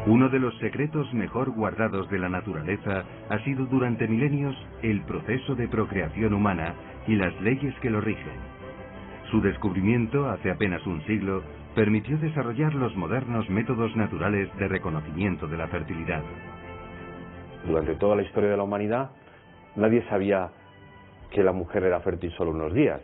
Uno de los secretos mejor guardados de la naturaleza ha sido durante milenios el proceso de procreación humana y las leyes que lo rigen. Su descubrimiento, hace apenas un siglo, permitió desarrollar los modernos métodos naturales de reconocimiento de la fertilidad. Durante toda la historia de la humanidad, nadie sabía que la mujer era fértil solo unos días.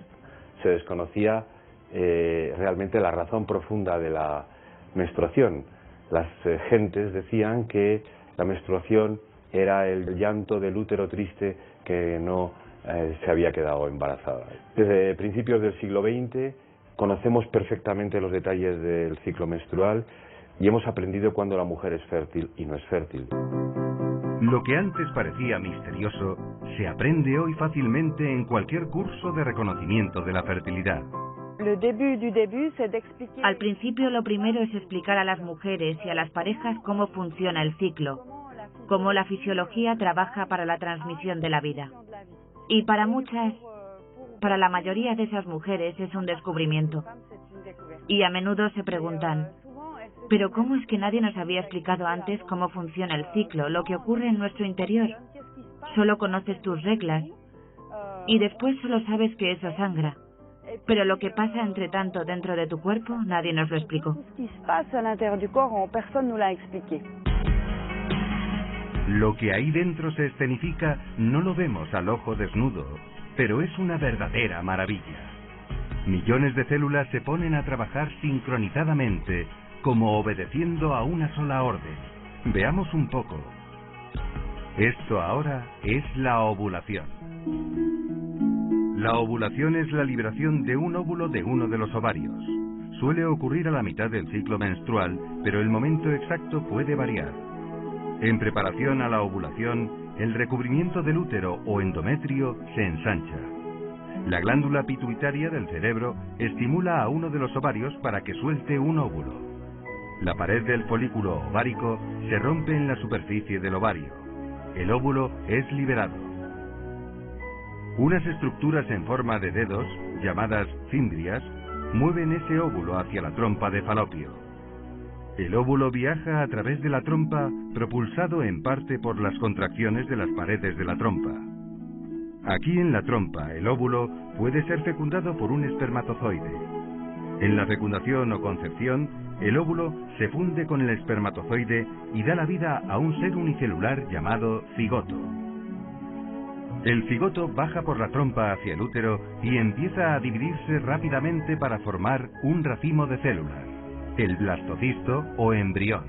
Se desconocía realmente la razón profunda de la menstruación. Las gentes decían que la menstruación era el llanto del útero triste que no se había quedado embarazada. Desde principios del siglo XX conocemos perfectamente los detalles del ciclo menstrual y hemos aprendido cuándo la mujer es fértil y no es fértil. Lo que antes parecía misterioso se aprende hoy fácilmente en cualquier curso de reconocimiento de la fertilidad. Al principio lo primero es explicar a las mujeres y a las parejas cómo funciona el ciclo, cómo la fisiología trabaja para la transmisión de la vida. Y para la mayoría de esas mujeres es un descubrimiento. Y a menudo se preguntan, ¿pero cómo es que nadie nos había explicado antes cómo funciona el ciclo, lo que ocurre en nuestro interior? Solo conoces tus reglas y después solo sabes que eso sangra. Pero lo que pasa entre tanto dentro de tu cuerpo, nadie nos lo explicó. Lo que ahí dentro se escenifica no lo vemos al ojo desnudo, pero es una verdadera maravilla. Millones de células se ponen a trabajar sincronizadamente, como obedeciendo a una sola orden. Veamos un poco. Esto ahora es la ovulación. La ovulación es la liberación de un óvulo de uno de los ovarios. Suele ocurrir a la mitad del ciclo menstrual, pero el momento exacto puede variar. En preparación a la ovulación, el recubrimiento del útero o endometrio se ensancha. La glándula pituitaria del cerebro estimula a uno de los ovarios para que suelte un óvulo. La pared del folículo ovárico se rompe en la superficie del ovario. El óvulo es liberado. Unas estructuras en forma de dedos, llamadas cimbrias, mueven ese óvulo hacia la trompa de Falopio. El óvulo viaja a través de la trompa, propulsado en parte por las contracciones de las paredes de la trompa. Aquí en la trompa, el óvulo puede ser fecundado por un espermatozoide. En la fecundación o concepción, el óvulo se funde con el espermatozoide y da la vida a un ser unicelular llamado cigoto. El cigoto baja por la trompa hacia el útero y empieza a dividirse rápidamente para formar un racimo de células, el blastocisto o embrión.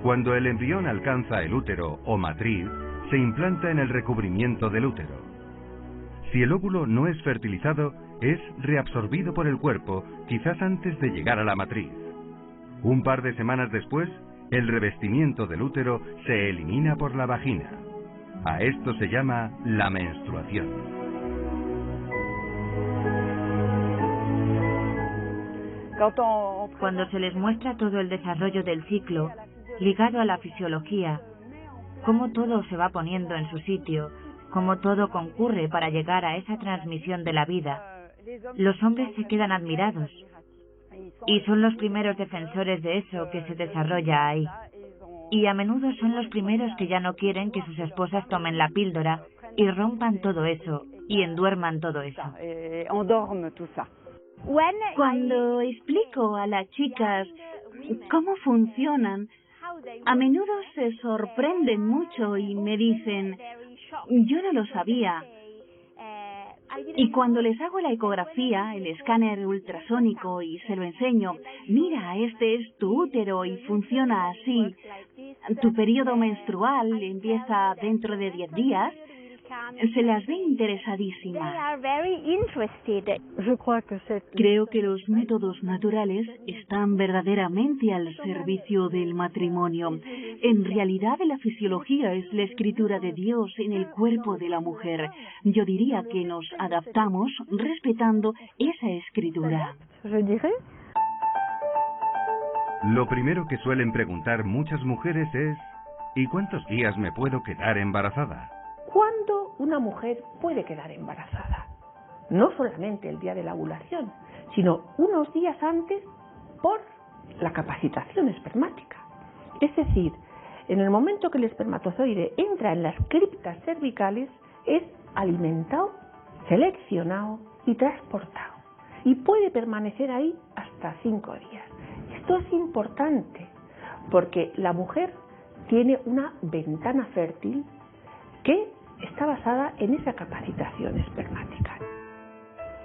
Cuando el embrión alcanza el útero o matriz, se implanta en el recubrimiento del útero. Si el óvulo no es fertilizado, es reabsorbido por el cuerpo, quizás antes de llegar a la matriz. Un par de semanas después, el revestimiento del útero se elimina por la vagina. A esto se llama la menstruación. Cuando se les muestra todo el desarrollo del ciclo, ligado a la fisiología, cómo todo se va poniendo en su sitio, cómo todo concurre para llegar a esa transmisión de la vida, los hombres se quedan admirados y son los primeros defensores de eso que se desarrolla ahí. Y a menudo son los primeros que ya no quieren que sus esposas tomen la píldora y rompan todo eso y enduerman todo eso. Cuando explico a las chicas cómo funcionan, a menudo se sorprenden mucho y me dicen, yo no lo sabía. Y cuando les hago la ecografía, el escáner ultrasónico y se lo enseño, mira, este es tu útero y funciona así. Tu periodo menstrual empieza dentro de 10 días. Se las ve interesadísimas. Creo que los métodos naturales están verdaderamente al servicio del matrimonio. En realidad, la fisiología es la escritura de Dios en el cuerpo de la mujer. Yo diría que nos adaptamos respetando esa escritura. Lo primero que suelen preguntar muchas mujeres es ¿y cuántos días me puedo quedar embarazada? ¿Cuándo una mujer puede quedar embarazada? No solamente el día de la ovulación, sino unos días antes por la capacitación espermática. Es decir, en el momento que el espermatozoide entra en las criptas cervicales, es alimentado, seleccionado y transportado. Y puede permanecer ahí hasta 5 días. Esto es importante porque la mujer tiene una ventana fértil que está basada en esa capacitación espermática.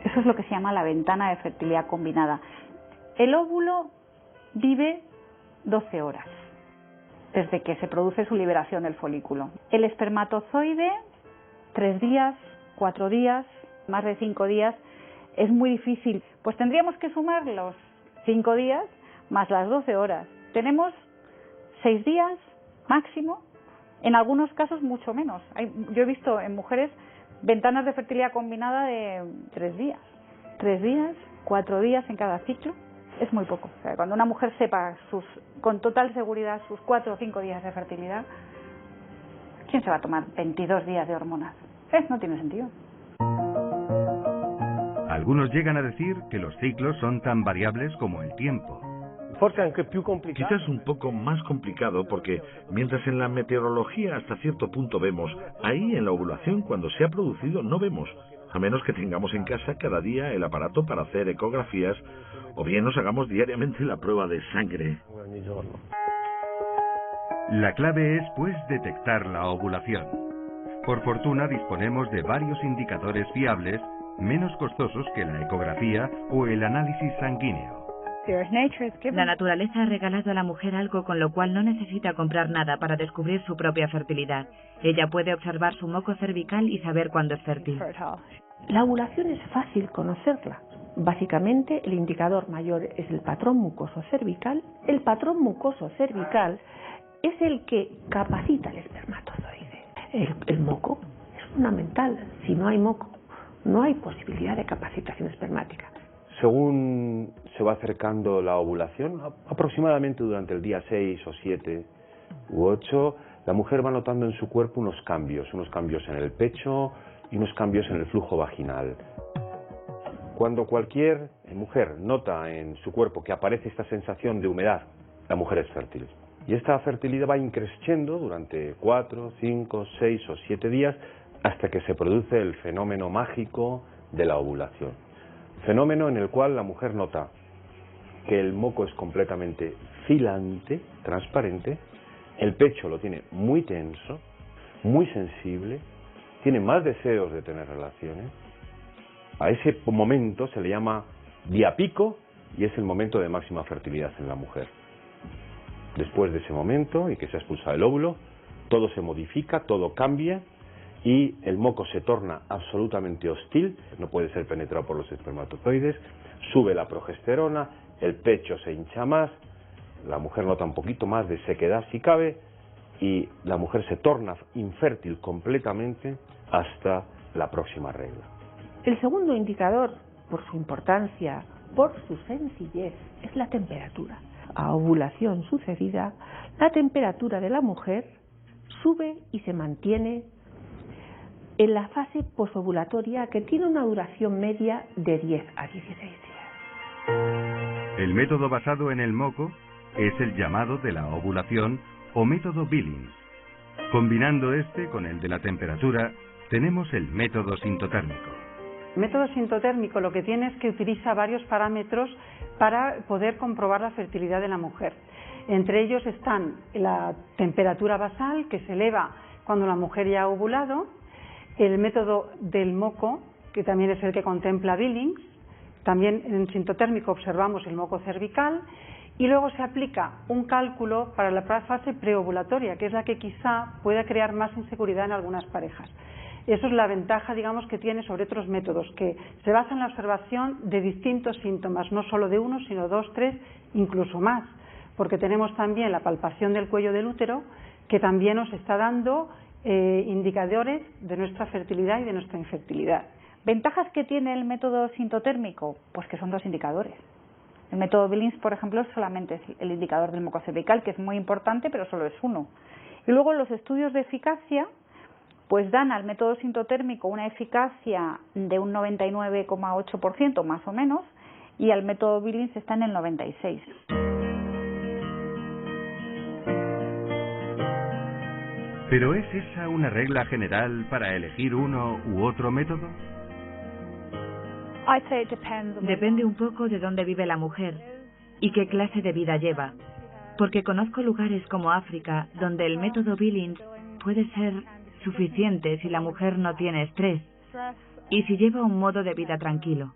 Eso es lo que se llama la ventana de fertilidad combinada. El óvulo vive 12 horas desde que se produce su liberación del folículo. El espermatozoide, 3 días, 4 días, más de 5 días, es muy difícil. Pues tendríamos que sumar los 5 días más las 12 horas. Tenemos 6 días máximo, en algunos casos mucho menos. Yo he visto en mujeres ventanas de fertilidad combinada de 3 días. 3 días, 4 días en cada ciclo. Es muy poco. O sea, cuando una mujer sepa con total seguridad sus 4 o 5 días de fertilidad, ¿quién se va a tomar 22 días de hormonas? No tiene sentido. Algunos llegan a decir que los ciclos son tan variables como el tiempo. Quizás un poco más complicado porque mientras en la meteorología hasta cierto punto vemos, ahí en la ovulación cuando se ha producido no vemos, a menos que tengamos en casa cada día el aparato para hacer ecografías o bien nos hagamos diariamente la prueba de sangre. La clave es, pues, detectar la ovulación. Por fortuna disponemos de varios indicadores fiables, menos costosos que la ecografía o el análisis sanguíneo. La naturaleza ha regalado a la mujer algo con lo cual no necesita comprar nada para descubrir su propia fertilidad. Ella puede observar su moco cervical y saber cuándo es fértil. La ovulación es fácil conocerla. Básicamente, el indicador mayor es el patrón mucoso cervical. El patrón mucoso cervical es el que capacita el espermatozoide. El moco es fundamental. Si no hay moco, no hay posibilidad de capacitación espermática. Según se va acercando la ovulación, aproximadamente durante el día 6 o 7 u 8, la mujer va notando en su cuerpo unos cambios en el pecho y unos cambios en el flujo vaginal. Cuando cualquier mujer nota en su cuerpo que aparece esta sensación de humedad, la mujer es fértil. Y esta fertilidad va increciendo durante 4, 5, 6 o 7 días hasta que se produce el fenómeno mágico de la ovulación. Fenómeno en el cual la mujer nota que el moco es completamente filante, transparente, el pecho lo tiene muy tenso, muy sensible, tiene más deseos de tener relaciones. A ese momento se le llama día pico y es el momento de máxima fertilidad en la mujer. Después de ese momento y que se ha expulsado el óvulo, todo se modifica, todo cambia y el moco se torna absolutamente hostil, no puede ser penetrado por los espermatozoides, sube la progesterona, el pecho se hincha más, la mujer nota un poquito más de sequedad si cabe y la mujer se torna infértil completamente hasta la próxima regla. El segundo indicador, por su importancia, por su sencillez, es la temperatura. A ovulación sucedida, la temperatura de la mujer sube y se mantiene en la fase posovulatoria, que tiene una duración media de 10 a 16 días. El método basado en el moco es el llamado de la ovulación o método Billings. Combinando este con el de la temperatura, tenemos el método sintotérmico. El método sintotérmico lo que tiene es que utiliza varios parámetros para poder comprobar la fertilidad de la mujer. Entre ellos están la temperatura basal, que se eleva cuando la mujer ya ha ovulado, el método del moco, que también es el que contempla Billings, también en sintotérmico observamos el moco cervical, y luego se aplica un cálculo para la fase preovulatoria, que es la que quizá pueda crear más inseguridad en algunas parejas. Eso es la ventaja, digamos, que tiene sobre otros métodos, que se basa en la observación de distintos síntomas, no solo de uno, sino 2, 3, incluso más, porque tenemos también la palpación del cuello del útero, que también nos está dando indicadores de nuestra fertilidad y de nuestra infertilidad. ¿Ventajas que tiene el método sintotérmico? Pues que son 2 indicadores. El método Billings, por ejemplo, solamente es el indicador del moco cervical, que es muy importante, pero solo es uno. Y luego los estudios de eficacia pues dan al método sintotérmico una eficacia de un 99,8% más o menos, y al método Billings está en el 96%. ¿Pero es esa una regla general para elegir uno u otro método? Depende un poco de dónde vive la mujer y qué clase de vida lleva, porque conozco lugares como África donde el método Billings puede ser suficiente si la mujer no tiene estrés y si lleva un modo de vida tranquilo.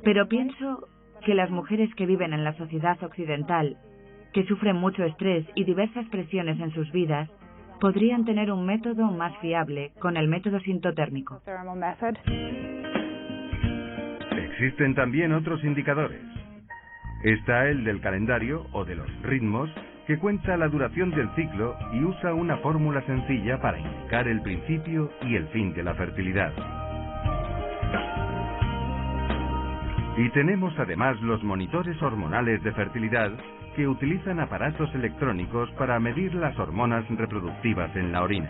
Pero pienso que las mujeres que viven en la sociedad occidental, que sufren mucho estrés y diversas presiones en sus vidas, podrían tener un método más fiable con el método sintotérmico. Existen también otros indicadores. Está el del calendario o de los ritmos, que cuenta la duración del ciclo y usa una fórmula sencilla para indicar el principio y el fin de la fertilidad. Y tenemos además los monitores hormonales de fertilidad, que utilizan aparatos electrónicos para medir las hormonas reproductivas en la orina.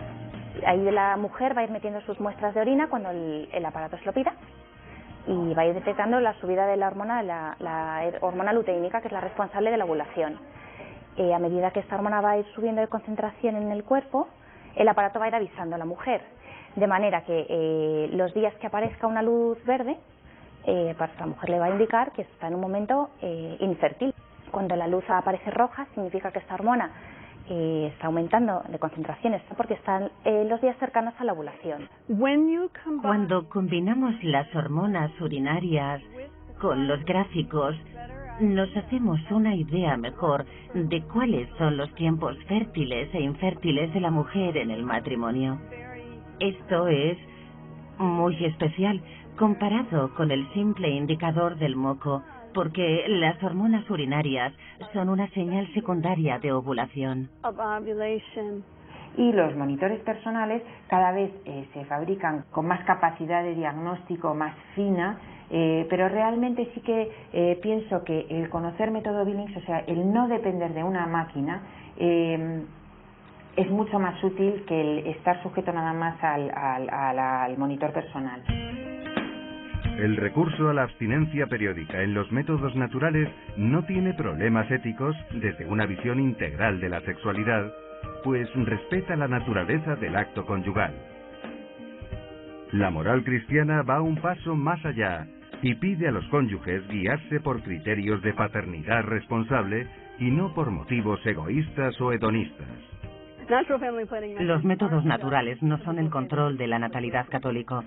Ahí la mujer va a ir metiendo sus muestras de orina cuando el aparato se lo pida y va a ir detectando la subida de la hormona, la hormona luteínica, que es la responsable de la ovulación. A medida que esta hormona va a ir subiendo de concentración en el cuerpo, el aparato va a ir avisando a la mujer, de manera que los días que aparezca una luz verde, para la mujer le va a indicar que está en un momento infértil. Cuando la luz aparece roja, significa que esta hormona está aumentando de concentraciones, porque están los días cercanos a la ovulación. Cuando combinamos las hormonas urinarias con los gráficos, nos hacemos una idea mejor de cuáles son los tiempos fértiles e infértiles de la mujer en el matrimonio. Esto es muy especial comparado con el simple indicador del moco, porque las hormonas urinarias son una señal secundaria de ovulación. Y los monitores personales cada vez se fabrican con más capacidad de diagnóstico, más fina, pero realmente sí que pienso que el conocer método Billings, o sea, el no depender de una máquina, es mucho más útil que el estar sujeto nada más al monitor personal. El recurso a la abstinencia periódica en los métodos naturales no tiene problemas éticos desde una visión integral de la sexualidad, pues respeta la naturaleza del acto conyugal. La moral cristiana va un paso más allá y pide a los cónyuges guiarse por criterios de paternidad responsable y no por motivos egoístas o hedonistas. Los métodos naturales no son el control de la natalidad católico.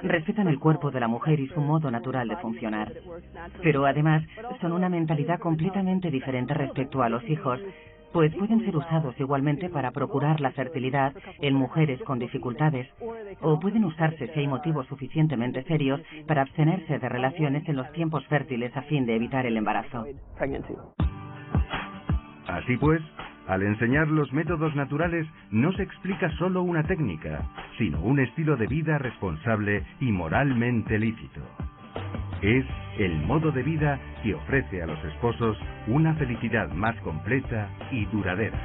Respetan el cuerpo de la mujer y su modo natural de funcionar. Pero además son una mentalidad completamente diferente respecto a los hijos, pues pueden ser usados igualmente para procurar la fertilidad en mujeres con dificultades, o pueden usarse si hay motivos suficientemente serios para abstenerse de relaciones en los tiempos fértiles a fin de evitar el embarazo. Así pues, al enseñar los métodos naturales no se explica solo una técnica, sino un estilo de vida responsable y moralmente lícito. Es el modo de vida que ofrece a los esposos una felicidad más completa y duradera.